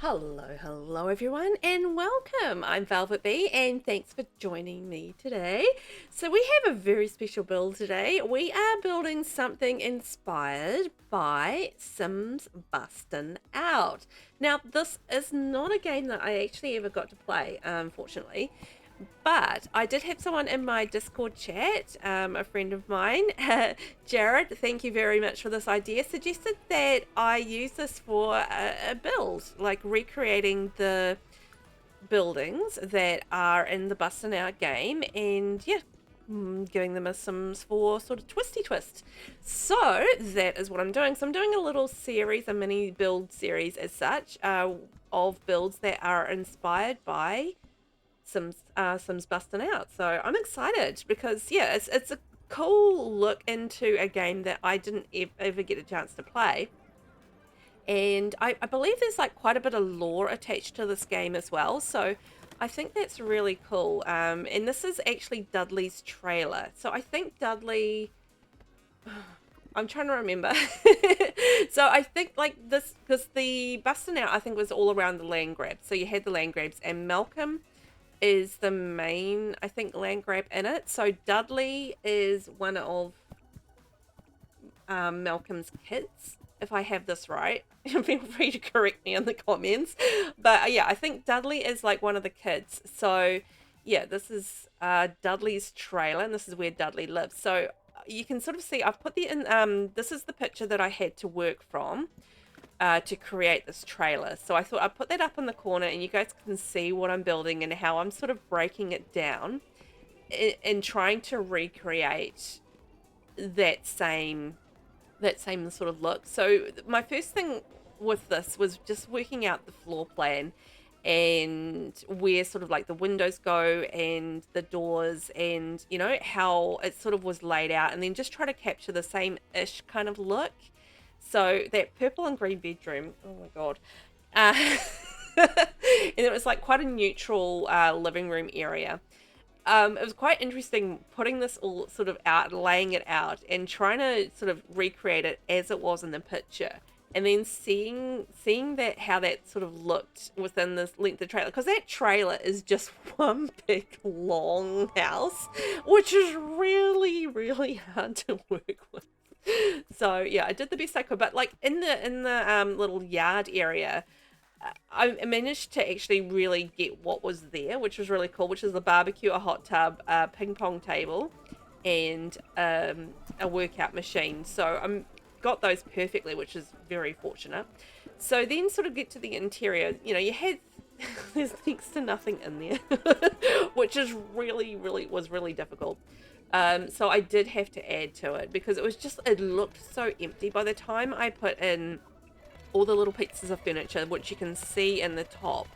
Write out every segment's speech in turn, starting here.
Hello everyone, and welcome. I'm VelvettB, and thanks for joining me today. So we have a very special build today. We are building something inspired by Sims Bustin Out. Now, this is not a game that I actually ever got to play, unfortunately. But I did have someone in my Discord chat, a friend of mine, Jared, thank you very much for this idea, suggested that I use this for a build, like recreating the buildings that are in the Bustin' Out game, and yeah, giving them a Sims 4 sort of twisty twist. So that is what I'm doing. So I'm doing a little series, a mini build series as such, of builds that are inspired by Sims Bustin' Out. So I'm excited because yeah, it's a cool look into a game that I didn't ever get a chance to play. And I believe there's like quite a bit of lore attached to this game as well. So I think that's really cool. And this is actually Dudley's trailer. So I think Dudley, I'm trying to remember. So I think like this, because the Bustin' Out I think was all around the land grab. So you had the land grabs, and Malcolm is the main, I think, land grab in it. So Dudley is one of Malcolm's kids, if I have this right. Feel free to correct me in the comments. But yeah, I think Dudley is like one of the kids. So yeah, this is Dudley's trailer, and this is where Dudley lives. So you can sort of see, I've put the in, this is the picture that I had to work from to create this trailer. So I thought I'd put that up in the corner, and you guys can see what I'm building and how I'm sort of breaking it down in trying to recreate that same sort of look. So my first thing with this was just working out the floor plan and where sort of like the windows go and the doors, and you know how it sort of was laid out, and then just try to capture the same-ish kind of look. So that purple and green bedroom, oh my god. And it was like quite a neutral living room area. It was quite interesting putting this all sort of out, laying it out, and trying to sort of recreate it as it was in the picture. And then seeing that, how that sort of looked within this length of trailer. Because that trailer is just one big long house, which is really, really hard to work with. So yeah, I did the best I could, but like in the little yard area, I managed to actually really get what was there, which was really cool, which is a barbecue, a hot tub, a ping pong table, and a workout machine. So I got those perfectly, which is very fortunate. So then sort of get to the interior, you know, you had there's next to nothing in there, which is really difficult. So I did have to add to it because it looked so empty by the time I put in all the little pieces of furniture, which you can see in the top.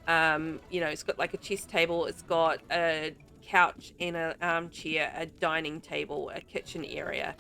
You know, it's got like a chest table, it's got a couch and an armchair, a dining table, a kitchen area,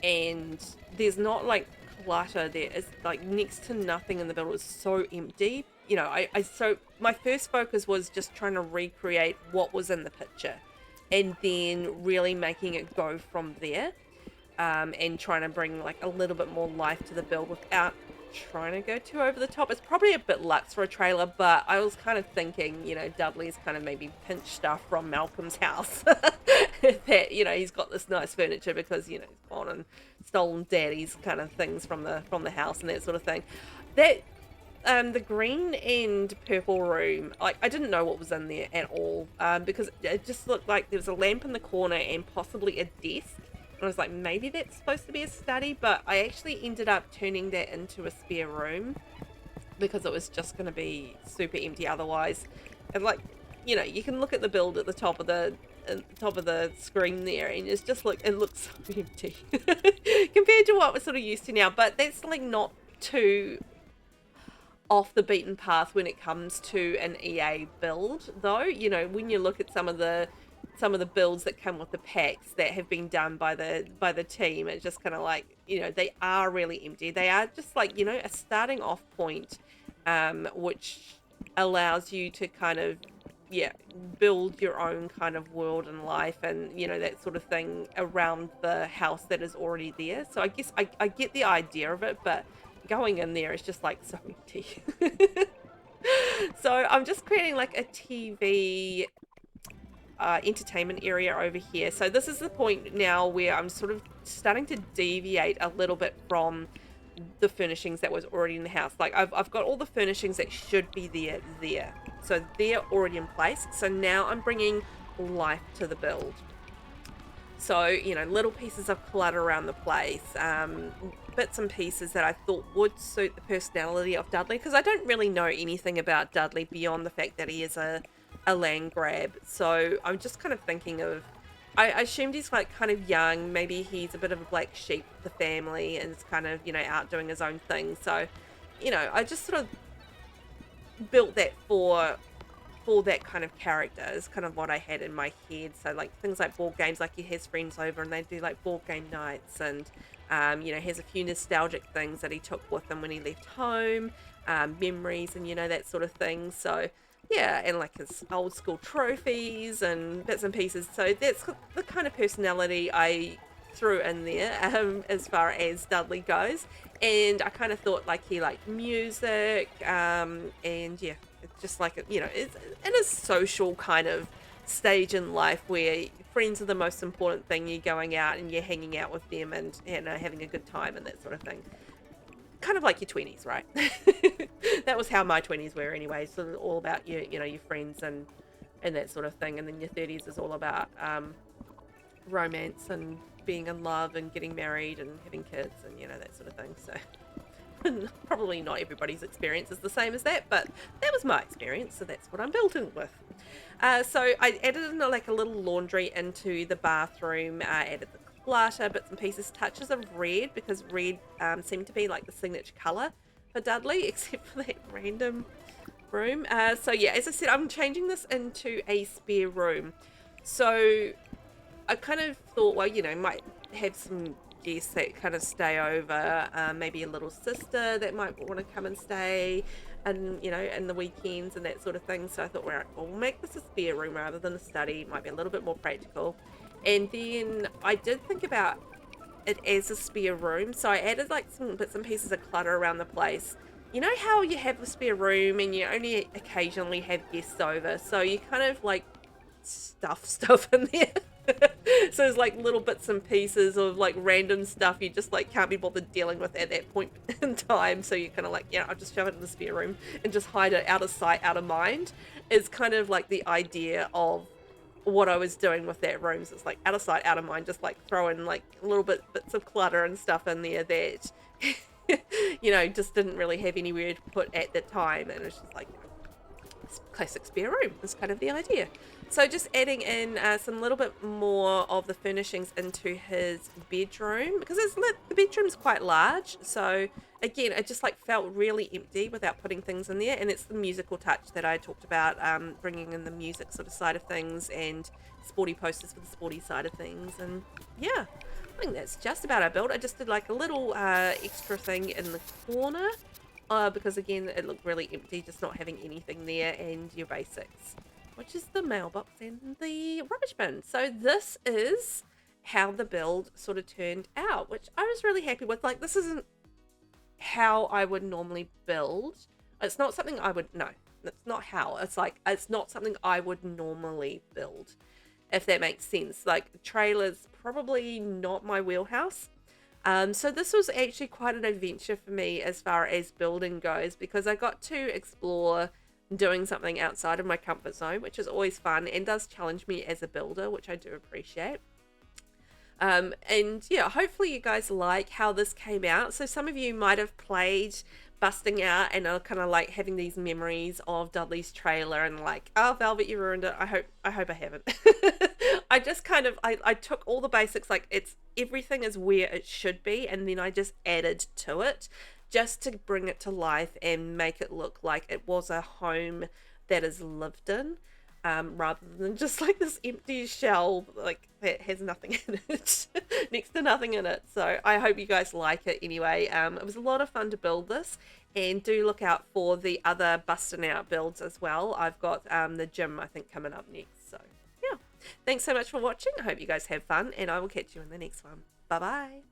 and there's not like clutter there. It's like next to nothing in the build. It's so empty. You know, so my first focus was just trying to recreate what was in the picture, and then really making it go from there, and trying to bring like a little bit more life to the build without trying to go too over the top. It's probably a bit luxe for a trailer, but I was kind of thinking, you know, Dudley's kind of maybe pinched stuff from Malcolm's house. That, you know, he's got this nice furniture because, you know, he's gone and stolen daddy's kind of things from the house and that sort of thing. That the green and purple room, like I didn't know what was in there at all, because it just looked like there was a lamp in the corner and possibly a desk. And I was like, maybe that's supposed to be a study, but I actually ended up turning that into a spare room because it was just going to be super empty otherwise. And like, you know, you can look at the build at the top of the screen there, and it's just it looks so empty compared to what we're sort of used to now. But that's like not too off the beaten path when it comes to an EA build, though. You know, when you look at some of the builds that come with the packs that have been done by the team, it's just kind of like, you know, they are really empty. They are just like, you know, a starting off point, which allows you to kind of, yeah, build your own kind of world and life, and you know, that sort of thing around the house that is already there. So I guess I get the idea of it, but going in there is just like so empty. So I'm just creating like a TV entertainment area over here. So this is the point now where I'm sort of starting to deviate a little bit from the furnishings that was already in the house. Like I've got all the furnishings that should be there. So they're already in place. So now I'm bringing life to the build. So, you know, little pieces of clutter around the place, bits and pieces that I thought would suit the personality of Dudley, because I don't really know anything about Dudley beyond the fact that he is a land grab. So I'm just kind of thinking of, I assumed he's like kind of young, maybe he's a bit of a black sheep of the family and is kind of, you know, out doing his own thing. So, you know, I just sort of built that for that kind of character is kind of what I had in my head. So like things like board games, like he has friends over and they do like board game nights, and you know, has a few nostalgic things that he took with him when he left home, memories and, you know, that sort of thing. So yeah, and like his old school trophies and bits and pieces. So that's the kind of personality I threw in there as far as Dudley goes. And I kind of thought like he liked music, and yeah, it's just like, you know, it's in a social kind of stage in life where friends are the most important thing. You're going out and you're hanging out with them and, you know, having a good time and that sort of thing. Kind of like your 20s, right? That was how my 20s were anyway. So all about your, you know, your friends and that sort of thing. And then your 30s is all about romance and being in love and getting married and having kids and, you know, that sort of thing. So probably not everybody's experience is the same as that, but that was my experience, so that's what I'm building with. So I added in like a little laundry into the bathroom, added the clutter, bits and pieces, touches of red, because red seemed to be like the signature color for Dudley, except for that random room. So yeah, as I said, I'm changing this into a spare room. So I kind of thought, well, you know, might have some guests that kind of stay over, maybe a little sister that might want to come and stay, and, you know, in the weekends and that sort of thing. So I thought, well, we'll make this a spare room rather than a study. It might be a little bit more practical. And then I did think about it as a spare room, so I added like some bits and pieces of clutter around the place. You know how you have a spare room and you only occasionally have guests over, so you kind of like stuff in there. So there's like little bits and pieces of like random stuff you just like can't be bothered dealing with at that point in time. So you're kind of like, yeah, I'll just shove it in the spare room and just hide it out of sight, out of mind, is kind of like the idea of what I was doing with that room. So it's like out of sight, out of mind, just like throwing like little bits of clutter and stuff in there that you know, just didn't really have anywhere to put at the time. And it's just like, classic spare room is kind of the idea. So just adding in some little bit more of the furnishings into his bedroom, because the bedroom's quite large. So again, it just like felt really empty without putting things in there. And it's the musical touch that I talked about, bringing in the music sort of side of things and sporty posters for the sporty side of things. And yeah, I think that's just about our build. I just did like a little extra thing in the corner, because again, it looked really empty, just not having anything there, and your basics, which is the mailbox and the rubbish bin. So this is how the build sort of turned out, which I was really happy with. Like, this isn't how I would normally build. It's not something I would, no, that's not how. It's like, it's not something I would normally build, if that makes sense. Like, trailers, probably not my wheelhouse. So this was actually quite an adventure for me as far as building goes, because I got to explore doing something outside of my comfort zone, which is always fun and does challenge me as a builder, which I do appreciate. And yeah, hopefully you guys like how this came out. So some of you might have played Busting Out and are kind of like having these memories of Dudley's trailer and like, oh, Velvet, you ruined it. I hope I haven't. I just kind of, I took all the basics, like everything is where it should be, and then I just added to it just to bring it to life and make it look like it was a home that is lived in, rather than just like this empty shell like that has nothing in it, next to nothing in it. So I hope you guys like it anyway. It was a lot of fun to build this, and do look out for the other Bustin' Out builds as well. I've got the gym, I think, coming up next. So yeah, thanks so much for watching. I hope you guys have fun, and I will catch you in the next one. Bye bye.